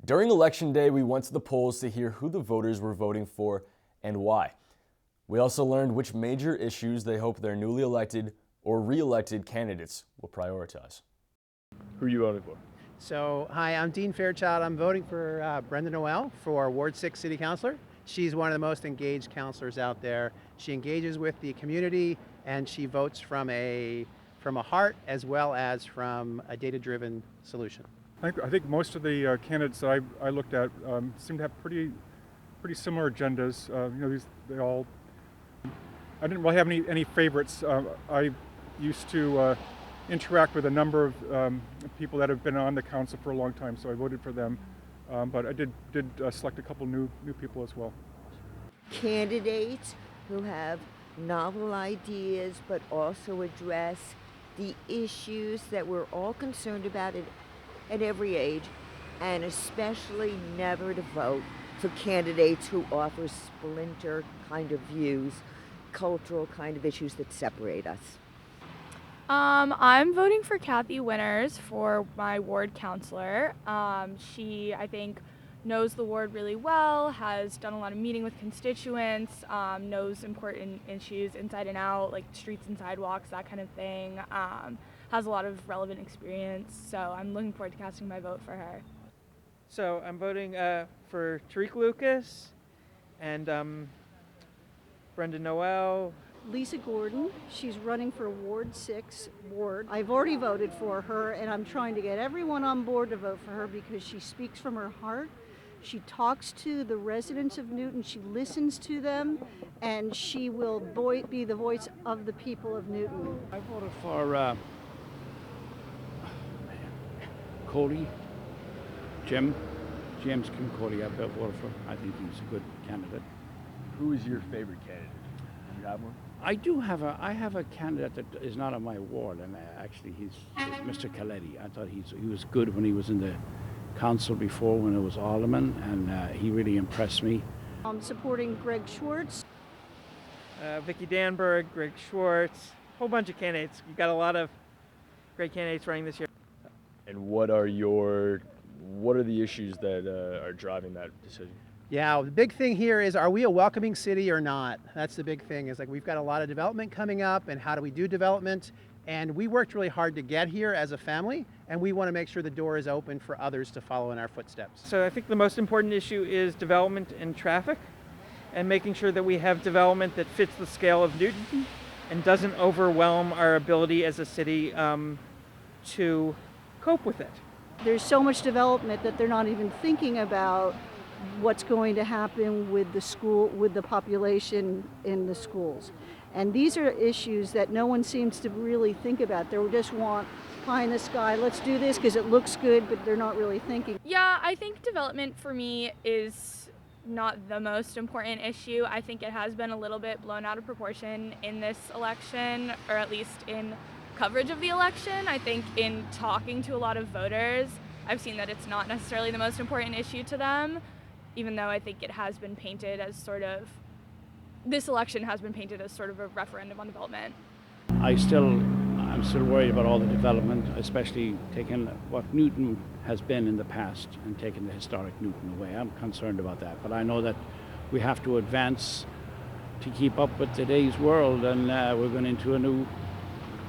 During Election Day, we went to the polls to hear who the voters were voting for and why. We also learned which major issues they hope their newly elected or re-elected candidates will prioritize. Who are you voting for? So, hi, I'm Dean Fairchild. I'm voting for Brenda Noel for Ward 6 City Councilor. She's one of the most engaged councilors out there. She engages with the community and she votes from a heart as well as from a data-driven solution. I think most of the candidates that I looked at seem to have pretty similar agendas. I didn't really have any favorites. I used to interact with a number of people that have been on the council for a long time, so I voted for them. But I did select a couple new people as well. Candidates who have novel ideas but also address the issues that we're all concerned about at every age, and especially never to vote for candidates who offer splinter kind of views, cultural kind of issues that separate us. I'm voting for Kathy Winters for my ward counselor. She, I think, knows the ward really well, has done a lot of meeting with constituents, knows important issues inside and out, like streets and sidewalks, that kind of thing. Has a lot of relevant experience, so I'm looking forward to casting my vote for her. So I'm voting for Tariq Lucas and Brenda Noel. Lisa Gordon. She's running for Ward 6 ward. I've already voted for her, and I'm trying to get everyone on board to vote for her because she speaks from her heart. She talks to the residents of Newton, she listens to them, and she will be the voice of the people of Newton. I voted for Cody, James Kim Cody. I voted for. I think he's a good candidate. Who is your favorite candidate? Do you have one? I have a candidate that is not on my ward, and actually he's Mr. Coletti. I thought he was good when he was in the council before, when it was alderman, and he really impressed me. I'm supporting Greg Schwartz. Vicky Danberg, Greg Schwartz, a whole bunch of candidates. You've got a lot of great candidates running this year. And what are the issues that are driving that decision? Yeah, the big thing here is, are we a welcoming city or not? That's the big thing, is like we've got a lot of development coming up, and how do we do development? And we worked really hard to get here as a family, and we want to make sure the door is open for others to follow in our footsteps. So I think the most important issue is development and traffic, and making sure that we have development that fits the scale of Newton and doesn't overwhelm our ability as a city to cope with it. There's so much development that they're not even thinking about what's going to happen with the school, with the population in the schools. And these are issues that no one seems to really think about. They just want pie in the sky, let's do this because it looks good, but they're not really thinking. Yeah, I think development for me is not the most important issue. I think it has been a little bit blown out of proportion in this election, or at least in coverage of the election. I think in talking to a lot of voters, I've seen that it's not necessarily the most important issue to them, even though I think it has been painted as this election has been painted as sort of a referendum on development. I'm still worried about all the development, especially taking what Newton has been in the past and taking the historic Newton away. I'm concerned about that, but I know that we have to advance to keep up with today's world, and we're going into a new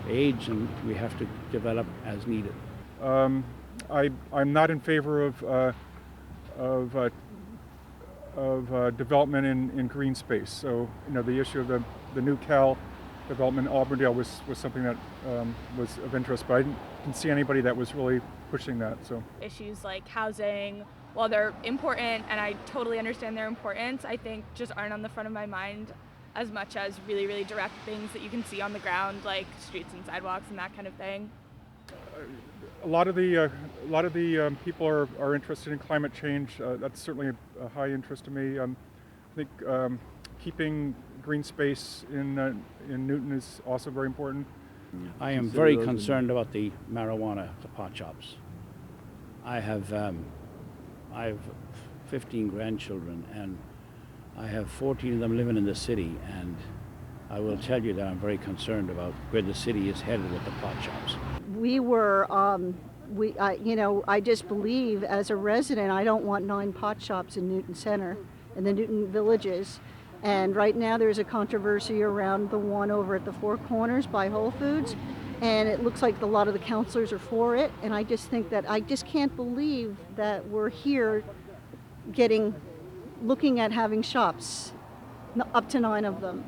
age, and we have to develop as needed. I'm not in favor of development in green space. So the issue of the new Cal development in Auburndale was something that was of interest, but I didn't see anybody that was really pushing that. So Issues like housing, while they're important and I totally understand their importance, I think just aren't on the front of my mind as much as really, really direct things that you can see on the ground, like streets and sidewalks and that kind of thing. a lot of the people are interested in climate change. That's certainly a high interest to me. I think keeping green space in Newton is also very important. I am very concerned about the marijuana, the pot shops. I have 15 grandchildren, and I have 14 of them living in the city, and I will tell you that I'm very concerned about where the city is headed with the pot shops. We were I just believe as a resident, I don't want 9 pot shops in Newton Center, in the Newton Villages. And right now there's a controversy around the one over at the Four Corners by Whole Foods. And it looks like a lot of the councilors are for it. And I just think that I just can't believe that we're here looking at having shops, up to 9 of them.